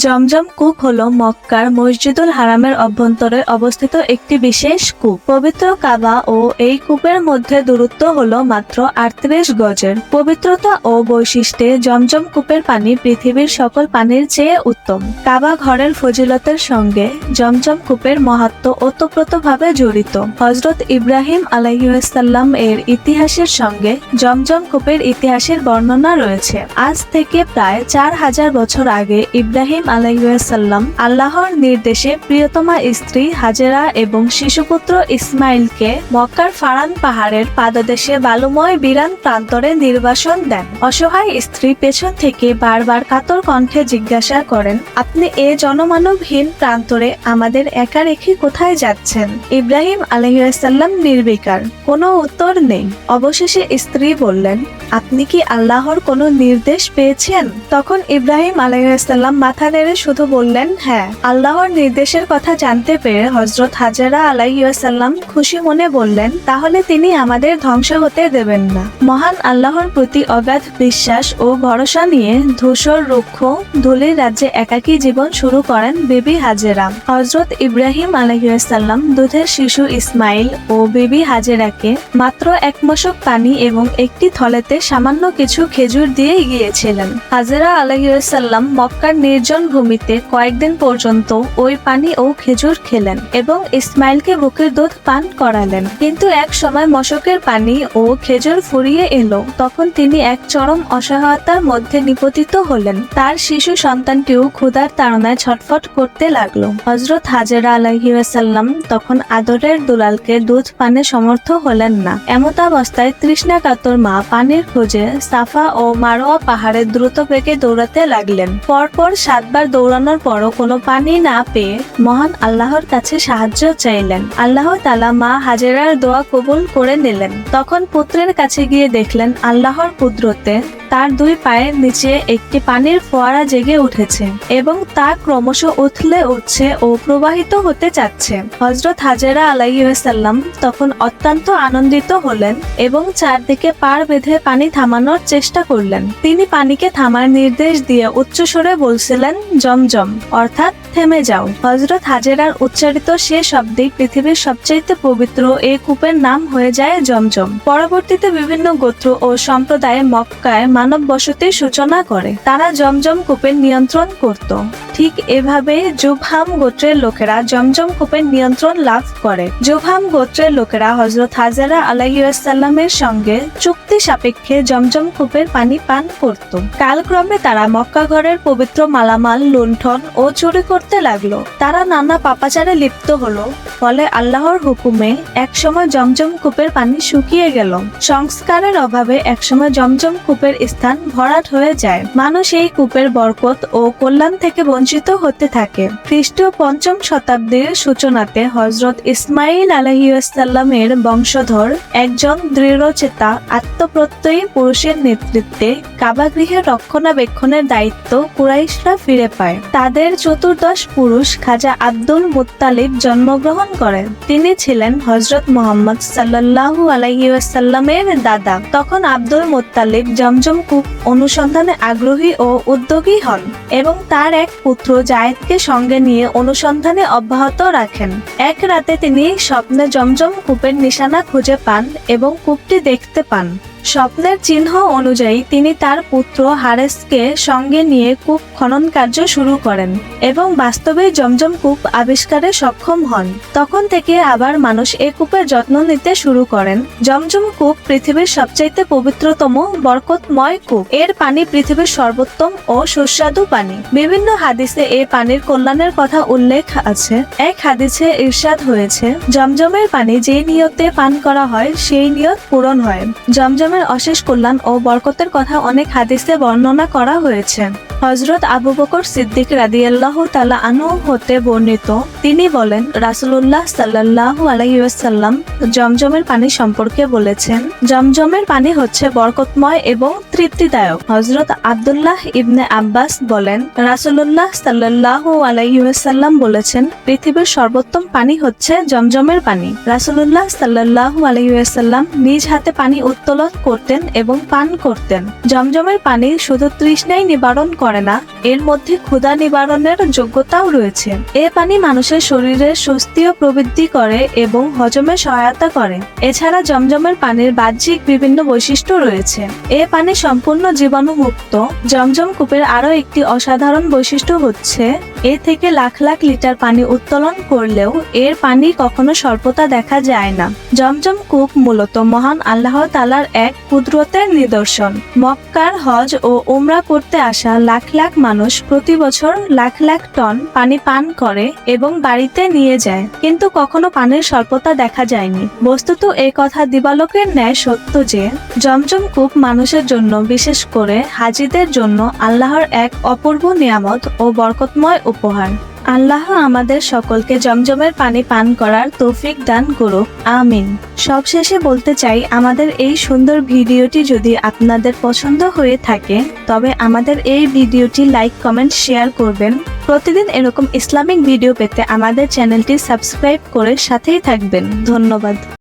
জমজম কূপ হলো মক্কার মসজিদুল হারামের অভ্যন্তরে অবস্থিত একটি বিশেষ কূপ। পবিত্র কাবা ও এই কূপের মধ্যে দূরত্ব হলো মাত্র 38 গজের। পবিত্রতা ও বৈশিষ্ট্যে জমজম কূপের পানি পৃথিবীর সকল পানির চেয়ে উত্তম। কাবা ঘরের ফজিলতের সঙ্গে জমজম কূপের মাহাত্ম্য ওতপ্রোতভাবে জড়িত। হযরত ইব্রাহিম আলাইহিসসালাম এর ইতিহাসের সঙ্গে জমজম কূপের ইতিহাসের বর্ণনা রয়েছে। আজ থেকে প্রায় 4000 বছর আগে ইব্রাহিম আলাইহিসসালাম আল্লাহর নির্দেশে প্রিয়তমা স্ত্রী হাজেরা এবং শিশুপুত্র ইসমাইলকে মক্কার ফারান পাহাড়ের পাদদেশে বালুময় বিরান প্রান্তরে নির্বাসন দেন। অসহায় স্ত্রী পেছন থেকে বারবার কাতর কণ্ঠে জিজ্ঞাসা করেন, আপনি এ জনমানবহীন প্রান্তরে আমাদের একা রেখে কোথায় যাচ্ছেন? ইব্রাহিম আলাইহিসসালাম নির্বিকার, কোনো উত্তর নেই। অবশেষে স্ত্রী বললেন, আপনি কি আল্লাহর কোনো নির্দেশ পেয়েছেন? তখন ইব্রাহিম আলাইহিসসালাম মাথা নেড়ে শুধু বললেন, হ্যাঁ। আল্লাহর নির্দেশের কথা জানতে পেরে হযরত হাজেরা আলাইহিসসালাম খুশি মনে বললেন, তাহলে তিনি আমাদের ধ্বংস হতে দেবেন না। মহান আল্লাহর প্রতি অগাধ বিশ্বাস ও ভরসা নিয়ে ধূসর রুক্ষ ধূলির রাজ্যে একাকী জীবন শুরু করেন বিবি হাজেরা। হযরত ইব্রাহিম আলাইহিসসালাম দুধের শিশু ইসমাইল ও বিবি হাজেরাকে মাত্র 1 মশক পানি এবং একটি থলেতে সামান্য কিছু খেজুর দিয়ে গিয়েছিলেন। হাজেরা আলাইহিসসালাম মক্কার নির্জন ভূমিতে কয়েকদিন পর্যন্ত ওই পানি ও খেজুর খেলেন এবং ইসমাইলকে বুকের দুধ পান করালেন। কিন্তু এক সময় মশকের পানি ও খেজুর ফুরিয়ে এলো। তখন তিনি এক চরম অসহায়তার মধ্যে নিপতিত হলেন। তার শিশু সন্তানটিও ক্ষুধার তাড়নায় ছটফট করতে লাগলো। হযরত হাজেরা আলাইহিসসালাম তখন আদরের দুলালকে দুধ পানে সমর্থ হলেন না। এমতাবস্থায় তৃষ্ণাকাতর মা পানির খোঁজে সাফা ও মারোয়া পাহাড়ে দ্রুত বেগে দৌড়াতে লাগলেন। পরপর 7 বার দৌড়ানোর পরও কোনো পানি না পেয়ে মহান আল্লাহর কাছে সাহায্য চাইলেন। আল্লাহ তাআলা মা হাজেরার দোয়া কবুল করে নিলেন। তখন পুত্রের কাছে গিয়ে দেখলেন আল্লাহর কুদরতে তার 2 পায়ের নিচে একটি পানির ফোয়ারা জেগে উঠেছে এবং তা ক্রমশ উথলে উঠছে ও প্রবাহিত হতে চাচ্ছে। হযরত হাজেরা আলাইহিসসালাম তখন অত্যন্ত আনন্দিত হলেন এবং চারদিকে পাড় বেঁধে পানি থামানোর চেষ্টা করলেন। তিনি পানিকে থামার নির্দেশ দিয়ে উচ্চস্বরে বলছিলেন, জমজম, অর্থাৎ থেমে যাও। হযরত হাজেরার উচ্চারিত সে শব্দেই পৃথিবীর সবচেয়ে পবিত্র এই কূপের নাম হয়ে যায় জমজম। পরবর্তীতে বিভিন্ন গোত্র ও সম্প্রদায় মক্কায় মানব বসতির সূচনা করে। তারা জমজম কূপের নিয়ন্ত্রণ করত। ঠিক এভাবে জুবহাম গোত্রের লোকেরা জমজম কূপের নিয়ন্ত্রণ লাভ করে। জুবহাম গোত্রের লোকেরা হযরত হাজেরা আলাইহিসসালামের সঙ্গে চুক্তি সাপেক্ষে জমজম কূপের পানি পান করত। কালক্রমে তারা মক্কা ঘরের পবিত্র মালামাল লুণ্ঠন ও চুরি করতে লাগলো। তারা নানা পাপাচারে লিপ্ত হলো। ফলে আল্লাহর হুকুমে একসময় জমজম কূপের পানি শুকিয়ে গেল। সংস্কারের অভাবে একসময় জমজম কূপের স্থান ভরাট হয়ে যায়। মানুষ এই কূপের বরকত ও কল্যাণ থেকে বঞ্চিত হতে থাকে। খ্রিস্টীয় 5ম শতাব্দীর সূচনাতে হযরত ইসমাইল আলাইহিসসালামের বংশধর একজন দৃঢ়চেতা আত্মপ্রত্যয়ী পুরুষের নেতৃত্বে কাবা গৃহের রক্ষণাবেক্ষণের দায়িত্ব কুরাইশরা ফিরে পায়। তাদের 14 পুরুষ খাজা আব্দুল মুত্তালিব জন্মগ্রহণ করেন। তিনি ছিলেন হযরত মুহাম্মদ সাল্লাল্লাহু আলাইহি ওয়াসাল্লামের দাদা। তখন আব্দুল মুত্তালিব জমজম কূপ অনুসন্ধানে আগ্রহী ও উদ্যোগী হন এবং তার এক পুত্র জায়েদকে সঙ্গে নিয়ে অনুসন্ধানে অব্যাহত রাখেন। এক রাতে তিনি স্বপ্নে জমজম কূপের নিশানা খুঁজে পান এবং কূপটি দেখতে পান। স্বপ্নের চিহ্ন অনুযায়ী তিনি তার পুত্র হারেসকে সঙ্গে নিয়ে কূপ খনন কার্য শুরু করেন এবং বাস্তবে জমজম কূপ আবিষ্কারে সক্ষম হন। তখন থেকে আবার মানুষ এই কূপের যত্ন নিতে শুরু করেন। জমজম কূপ পৃথিবীর সবচাইতে পবিত্রতম বরকতময় কূপ। এর পানি পৃথিবীর সর্বোত্তম ও সুস্বাদু পানি। বিভিন্ন হাদিসে এই পানির কল্যাণের কথা উল্লেখ আছে। এক হাদিসে ইরশাদ হয়েছে, জমজমের পানি যে নিয়তে পান করা হয় সেই নিয়ত পূরণ হয়। জমজমের অশেষ কল্যাণ ও বরকতের কথা অনেক হাদিসে বর্ণনা করা হয়েছে। হযরত আবু বকর সিদ্দিক রাদিয়াল্লাহু তাআলা আনহু হতে বর্ণিত, তিনি বলেন, রাসূলুল্লাহ সাল্লাল্লাহু আলাইহি ওয়াসাল্লাম জমজমের পানি সম্পর্কে বলেছেন, জমজমের পানি হচ্ছে বরকতময় এবং তৃপ্তিদায়ক। হযরত আব্দুল্লাহ ইবনে আব্বাস বলেন, রাসূলুল্লাহ সাল্লাল্লাহু আলাইহি ওয়াসাল্লাম বলেছেন, পৃথিবীর সর্বোত্তম পানি হচ্ছে জমজমের পানি। রাসূলুল্লাহ সাল্লাল্লাহু আলাইহি ওয়াসাল্লাম নিজ হাতে পানি উত্তোলন করতেন এবং পান করতেন। জমজমের পানি শুধু তৃষ্ণাই নিবারণ করে না, এর মধ্যে ক্ষুধা নিবারণের যোগ্যতাও রয়েছে। এ পানি মানুষের শরীরের স্বস্তিও প্রবৃদ্ধি করে এবং হজমে সহায়তা করে। এছাড়া জমজমের পানির বাহ্যিক বিভিন্ন বৈশিষ্ট্য রয়েছে। এ পানি সম্পূর্ণ জীবাণুমুক্ত। জমজম কূপের আরও একটি অসাধারণ বৈশিষ্ট্য হচ্ছে, এ থেকে লাখ লাখ লিটার পানি উত্তোলন করলেও এর পানি কখনো স্বল্পতা দেখা যায় না। জমজম কূপ মূলত মহান আল্লাহ তাআলার এক কুদরতের নিদর্শন। মক্কার হজ ও উমরা করতে আসা লাখ লাখ মানুষ প্রতি বছর লাখ লাখ টন পানি পান করে এবং বাড়িতে নিয়ে যায়, কিন্তু কখনো পানির স্বল্পতা দেখা যায়নি। বস্তুত এই কথা দিবালোকের ন্যায় সত্য যে জমজম কূপ মানুষের জন্য, বিশেষ করে হাজীদের জন্য আল্লাহর এক অপূর্ব নিয়ামত ও বরকতময় উপহার। আল্লাহ আমাদের সকলকে জমজমের পানি পান করার তৌফিক দান করুক, আমিন। সবশেষে বলতে চাই, আমাদের এই সুন্দর ভিডিওটি যদি আপনাদের পছন্দ হয়ে থাকে তবে আমাদের এই ভিডিওটি লাইক, কমেন্ট, শেয়ার করবেন। প্রতিদিন এরকম ইসলামিক ভিডিও পেতে আমাদের চ্যানেলটি সাবস্ক্রাইব করে সাথেই থাকবেন। ধন্যবাদ।